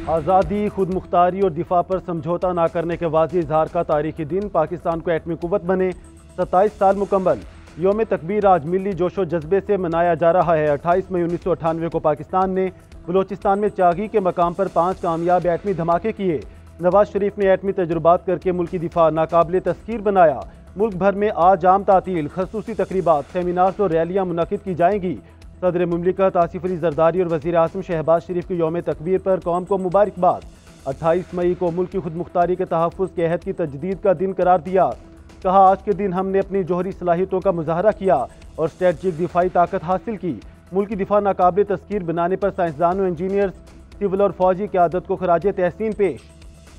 आज़ादी, खुद मुख्तारी और दिफा पर समझौता ना करने के वाज़ेह इजहार का तारीखी दिन। पाकिस्तान को एटमी कुव्वत बने 27 साल मुकम्मल। योम तकबीर आज मिली जोशो जज्बे से मनाया जा रहा है। 28 मई 1998 को पाकिस्तान ने बलोचिस्तान में चागी के मकाम पर 5 कामयाब एटमी धमाके किए। नवाज शरीफ ने एटमी तजुर्बात करके मुल्की दिफा नाकाबिल तस्कीर बनाया। मुल्क भर में आज आम तातील, खसूसी तकरीबात, सेमिनार्स और रैलियाँ मुनक़िद की जाएंगी। सदर मुमलिकत आसिफ अली जरदारी और वज़ीर आज़म शहबाज शरीफ की योम तकबीर पर कौम को मुबारकबाद। 28 मई को मुल्क की खुद मुख्तारी के तहफ़्फ़ुज़ के अहद की तजदीद का दिन करार दिया। कहा, आज के दिन हमने अपनी जौहरी सलाहियतों का मुजाहरा किया और स्ट्रेटजिक दिफाई ताकत हासिल की। मुल्क की दिफा नाकाबिल तस्कीर बनाने पर साइंसदानों, इंजीनियर्स, सिविल और फौजी क़यादत को खराज तहसीन पेश।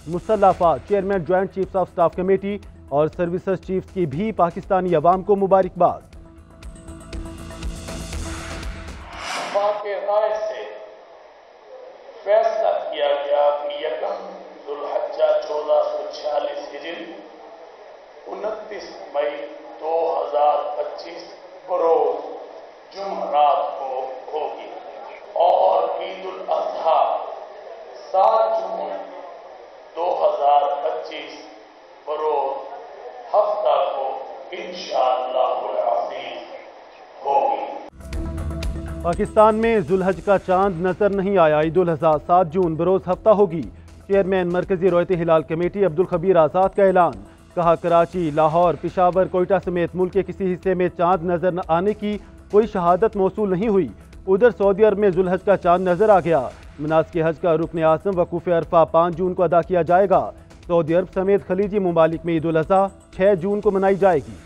मुसल्लह अफ़वाज, chairman joint chiefs of staff committee और सर्विसेज चीफ्स की भी पाकिस्तानी अवाम को मुबारकबाद। के राय से फैसला किया गया कि यकम जुल्हज्जा 1446 हिजरी 29 मई 2025 बरोज जुमरात को होगी और ईद उल अज़हा 7 जून 2025 बरोज हफ्ता को इंशाअल्लाह होगी। पाकिस्तान में जुल्हज का चांद नजर नहीं आया। ईद उल अज़हा 7 जून बरोज हफ्ता होगी। चेयरमैन मरकजी रोयत हिलाल कमेटी अब्दुल खबीर आज़ाद का ऐलान। कहा, कराची, लाहौर, पिशावर, कोयटा समेत मुल्क के किसी हिस्से में चांद नजर न आने की कोई शहादत मौसूल नहीं हुई। उधर सऊदी अरब में जुल्हज का चांद नजर आ गया। मनासिक हज का रुकन आज़म वकूफ़ अरफा 5 जून को अदा किया जाएगा। सऊदी अरब समेत खलीजी ममालिक में ईद उल अज़हा 6 जून को मनाई जाएगी।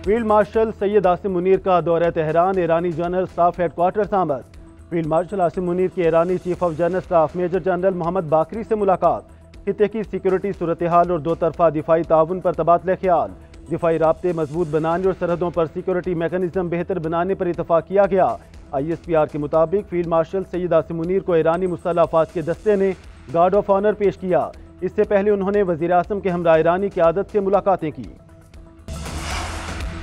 फील्ड मार्शल सैयद आसिम मुनीर का दौरा तेहरान। ईरानी जनरल स्टाफ हेडक्वार्टर्स आमद। फील्ड मार्शल आसिम मुनीर की ईरानी chief of general staff major general Mohammad Bagheri से मुलाकात। खित्ते की सिक्योरिटी सूरत हाल और 2 तरफा दिफाई ताउन पर तबादला ख्याल। दिफाई राब्ते मजबूत बनाने और सरहदों पर सिक्योरिटी मैकेनिज्म बेहतर बनाने पर इतफाक किया गया। ISPR के मुताबिक फील्ड मार्शल सैयद आसिम मुनीर को ईरानी मुसल्लह अफवाज के दस्ते ने गार्ड ऑफ ऑनर पेश किया। इससे पहले उन्होंने वज़ीर आज़म के हमरा ईरानी क़यादत से मुलाकातें की।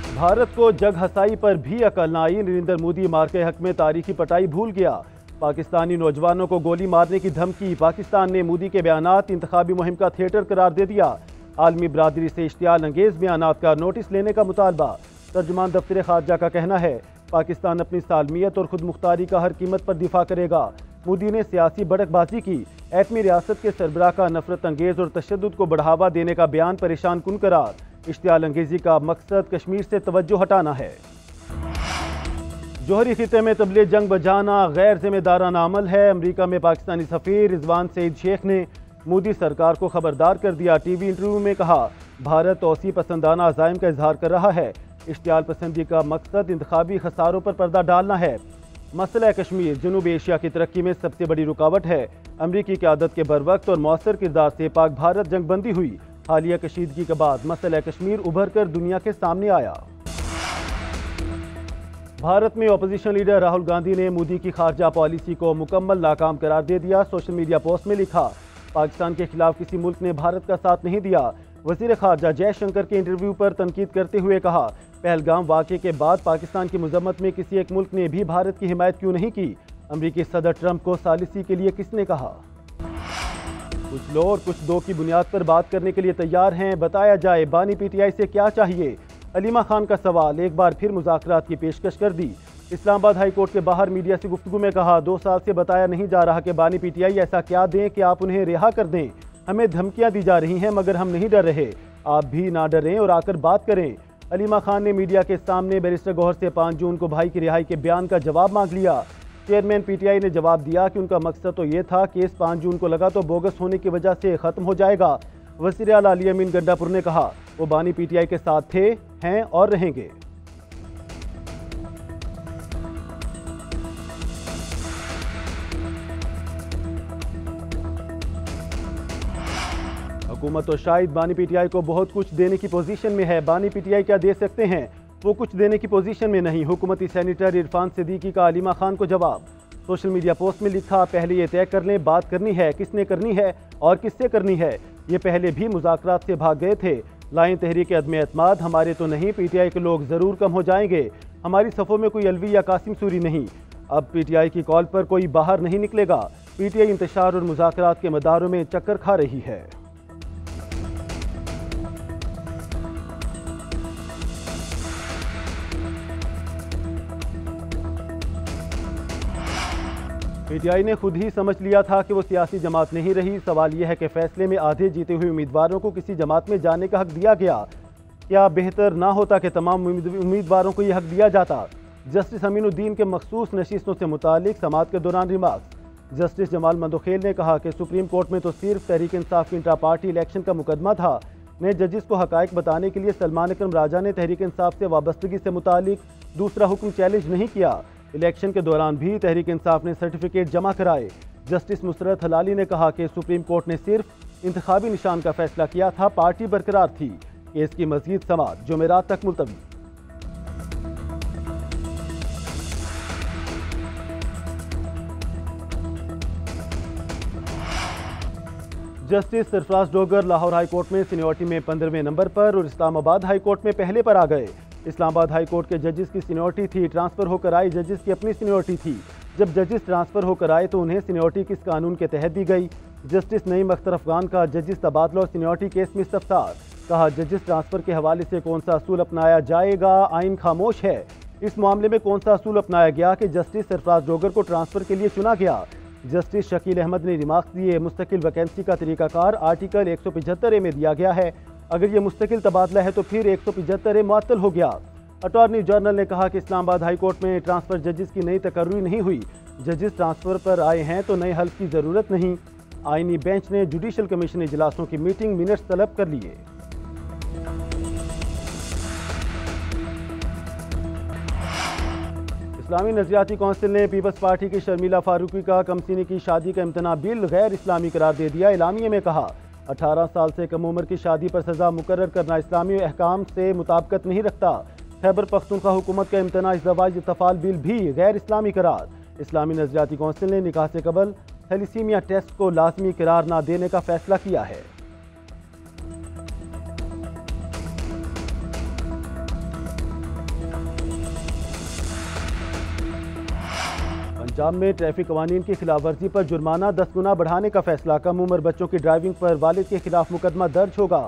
भारत को जग हसाई पर भी अकल न आई। नरेंद्र मोदी मार्के हक में तारीखी पटाई भूल गया। पाकिस्तानी नौजवानों को गोली मारने की धमकी। पाकिस्तान ने मोदी के बयानात इंतखाबी मुहिम का थिएटर करार दे दिया। आलमी बरादरी से इश्तियाल अंगेज बयानात का नोटिस लेने का मुतालबा। तर्जुमान दफ्तर खारजा का कहना है, पाकिस्तान अपनी सालमियत और खुद मुख्तारी का हर कीमत पर दिफा करेगा। मोदी ने सियासी भड़कबाजी की। एटमी रियासत के सरबराह का नफरत अंगेज और तशद्दुद को बढ़ावा देने का बयान परेशान कुन करार। इश्तियाल अंगेजी का मकसद कश्मीर से तवज्जो हटाना है। जौहरी खिते में तबलीग जंग बजाना गैर जिम्मेदाराना अमल है। अमरीका में पाकिस्तानी सफ़ीर रिजवान सईद शेख ने मोदी सरकार को खबरदार कर दिया। टीवी इंटरव्यू में कहा, भारत तौसी पसंदाना अज़ाइम का इजहार कर रहा है। इश्तियाल पसंदी का मकसद इंतखाबी खसारों पर पर्दा डालना है। मसला कश्मीर जनूब एशिया की तरक्की में सबसे बड़ी रुकावट है। अमरीकी क़यादत के बरवक्त और मौसर किरदार से पाक भारत जंग बंदी हुई। हालिया कशीदगी के बाद मसला कश्मीर उभर कर दुनिया के सामने आया। भारत में अपोजिशन लीडर राहुल गांधी ने मोदी की खारजा पॉलिसी को मुकम्मल नाकाम करार दे दिया। सोशल मीडिया पोस्ट में लिखा, पाकिस्तान के खिलाफ किसी मुल्क ने भारत का साथ नहीं दिया। वजीर खारजा जयशंकर के इंटरव्यू पर तनकीद करते हुए कहा, पहलगाम वाक़े के बाद पाकिस्तान की मजम्मत में किसी एक मुल्क ने भी भारत की हिमायत क्यों नहीं की। अमरीकी सदर ट्रंप को सालिसी के लिए किसने कहा। कुछ लो और कुछ दो की बुनियाद पर बात करने के लिए तैयार हैं। बताया जाए बानी PTI से क्या चाहिए। अलीमा खान का सवाल। एक बार फिर मुज़ाकरात की पेशकश कर दी। इस्लामाबाद हाई कोर्ट के बाहर मीडिया से गुफ्तगू में कहा, 2 साल से बताया नहीं जा रहा कि बानी PTI ऐसा क्या दें कि आप उन्हें रिहा कर दें। हमें धमकियां दी जा रही हैं मगर हम नहीं डर रहे। आप भी ना डरें और आकर बात करें। अलीमा खान ने मीडिया के सामने बैरिस्टर गौहर से 5 जून को भाई की रिहाई के बयान का जवाब मांग लिया। चेयरमैन PTI ने जवाब दिया कि उनका मकसद तो ये था, केस 5 जून को लगा तो बोगस होने की वजह से ख़त्म हो जाएगा। वज़ीर आला अली अमीन गंडापुर ने कहा, वो बानी PTI के साथ थे, हैं और रहेंगे। हुकूमत तो शायद बानी PTI को बहुत कुछ देने की पोजीशन में है। बानी PTI क्या दे सकते हैं, वो कुछ देने की पोजीशन में नहीं। हुकूमती सेनेटर इरफान सिद्दीकी का अलीमा खान को जवाब। सोशल मीडिया पोस्ट में लिखा, पहले ये तय कर लें बात करनी है, किसने करनी है और किससे करनी है। ये पहले भी मुज़ाकरात से भाग गए थे। लाइन तहरीक अदम एतमाद, हमारे तो नहीं, पीटीआई के लोग ज़रूर कम हो जाएंगे, हमारी सफ़ों में कोई अलवी या कासिम सूरी नहीं। अब पीटीआई की कॉल पर कोई बाहर नहीं निकलेगा। पीटीआई इंतशार और मुज़ाकरात के मदारों में चक्कर खा रही है। पीटीआई ने खुद ही समझ लिया था कि वो सियासी जमात नहीं रही। सवाल यह है कि फैसले में आधे जीते हुए उम्मीदवारों को किसी जमात में जाने का हक दिया गया। क्या बेहतर ना होता कि तमाम उम्मीदवारों को यह हक दिया जाता? जस्टिस अमीनुद्दीन के मखसूस नशिस्तों से मुतालिक समाअत के दौरान रिमार्क्स। जस्टिस जमाल मंदोखेल ने कहा कि सुप्रीम कोर्ट में तो सिर्फ तहरीक इंसाफ की इंट्रा पार्टी इलेक्शन का मुकदमा था। नए जजिस को हकायक बताने के लिए सलमान अकरम राजा ने तहरीक इंसाफ से वाबस्तगी से मुतालिक दूसरा हुक्म चैलेंज नहीं किया। इलेक्शन के दौरान भी तहरीक इंसाफ ने सर्टिफिकेट जमा कराए। जस्टिस मुसरत हलाली ने कहा कि सुप्रीम कोर्ट ने सिर्फ इंतखाबी निशान का फैसला किया था, पार्टी बरकरार थी। केस की मजीद समाअत जुमेरात तक मुलतवी। Justice Sarfraz Dogar Lahore high court में सीनियरिटी में 15वें नंबर पर और इस्लामाबाद हाई कोर्ट में पहले पर आ गए। इस्लामाबाद हाई कोर्ट के जजेस की सीनियरिटी थी, ट्रांसफर होकर आए जजेस की अपनी सीनियरिटी थी। जब जजेस ट्रांसफर होकर आए तो उन्हें सीनियरिटी किस कानून के तहत दी गई? जस्टिस नईम अख्तर अफगान का जजेस तबादला और सीनियरिटी केस में इस्तफसार। कहा, जजेस ट्रांसफर के हवाले से कौन सा असूल अपनाया जाएगा, आइन खामोश है। इस मामले में कौन सा असूल अपनाया गया कि जस्टिस सरफराज डोगर को ट्रांसफर के लिए चुना गया? जस्टिस शकील अहमद ने रिमार्क्स दिए, मुस्तकिल वैकेंसी का तरीकाकार आर्टिकल 175A में दिया गया है। अगर ये मुस्तकिल तबादला है तो फिर 175A मुअत्तल हो गया। अटॉर्नी जनरल ने कहा कि इस्लामाबाद हाई कोर्ट में ट्रांसफर जजेस की नई तकर्री नहीं हुई। जजेस ट्रांसफर पर आए हैं तो नए हल्फ की ज़रूरत नहीं। आईनी बेंच ने जुडिशल कमीशन इजलासों की मीटिंग मिनट्स तलब कर लिए। इस्लामी नजरियाती कौंसिल ने पीपल्स पार्टी की शर्मिला फारूकी का कमसीनी की शादी का इम्तना बिल गैर इस्लामी करार दे दिया। इलामिये में कहा, 18 साल से कम उम्र की शादी पर सजा मुकर्रर करना इस्लामी अहकाम से मुताबिकत नहीं रखता। खैबर पख्तूनख्वा हुकूमत का इम्तना इज़्दवाज इत्तफाल बिल भी गैर इस्लामी करार। इस्लामी नजरियाती कौंसिल ने निकाह से कबल थैलीसीमिया टेस्ट को लाजमी करार न देने का फैसला किया है। पंजाब में ट्रैफिक कवानीन की खिलाफ वर्जी पर जुर्माना 10 गुना बढ़ाने का फैसला। कम उम्र बच्चों की ड्राइविंग पर वालिद के खिलाफ मुकदमा दर्ज होगा।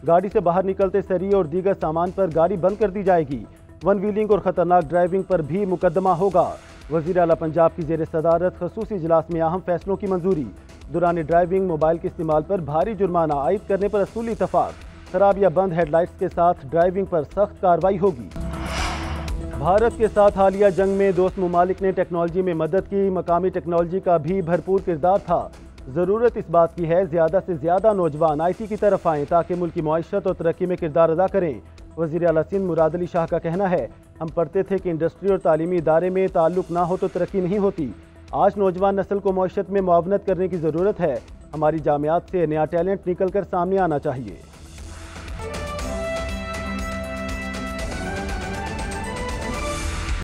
गाड़ी से बाहर निकलते सरी और दीगर सामान पर गाड़ी बंद कर दी जाएगी। वन व्हीलिंग और खतरनाक ड्राइविंग पर भी मुकदमा होगा। वज़ीर आला पंजाब की ज़ेर सदारत खसूसी इजलास में अहम फैसलों की मंजूरी। दौरान ड्राइविंग मोबाइल के इस्तेमाल पर भारी जुर्माना आयद करने पर असूली इत्तफाक। खराब या बंद हेडलाइट्स के साथ ड्राइविंग पर सख्त कार्रवाई होगी। भारत के साथ हालिया जंग में दोस्त ममालिक ने टेक्नोलॉजी में मदद की। मकामी टेक्नोलॉजी का भी भरपूर किरदार था। ज़रूरत इस बात की है ज़्यादा से ज़्यादा नौजवान IT की तरफ आएँ ताकि मुल्क की मईशत और तरक्की में किरदार अदा करें। वज़ीर आला सिंध मुराद अली शाह का कहना है, हम पढ़ते थे कि इंडस्ट्री और तालीमी इदारे में ताल्लुक़ ना हो तो तरक्की नहीं होती। आज नौजवान नस्ल को मईशत में मुआवनत करने की ज़रूरत है। हमारी जामियात से नया टैलेंट निकल कर सामने आना चाहिए।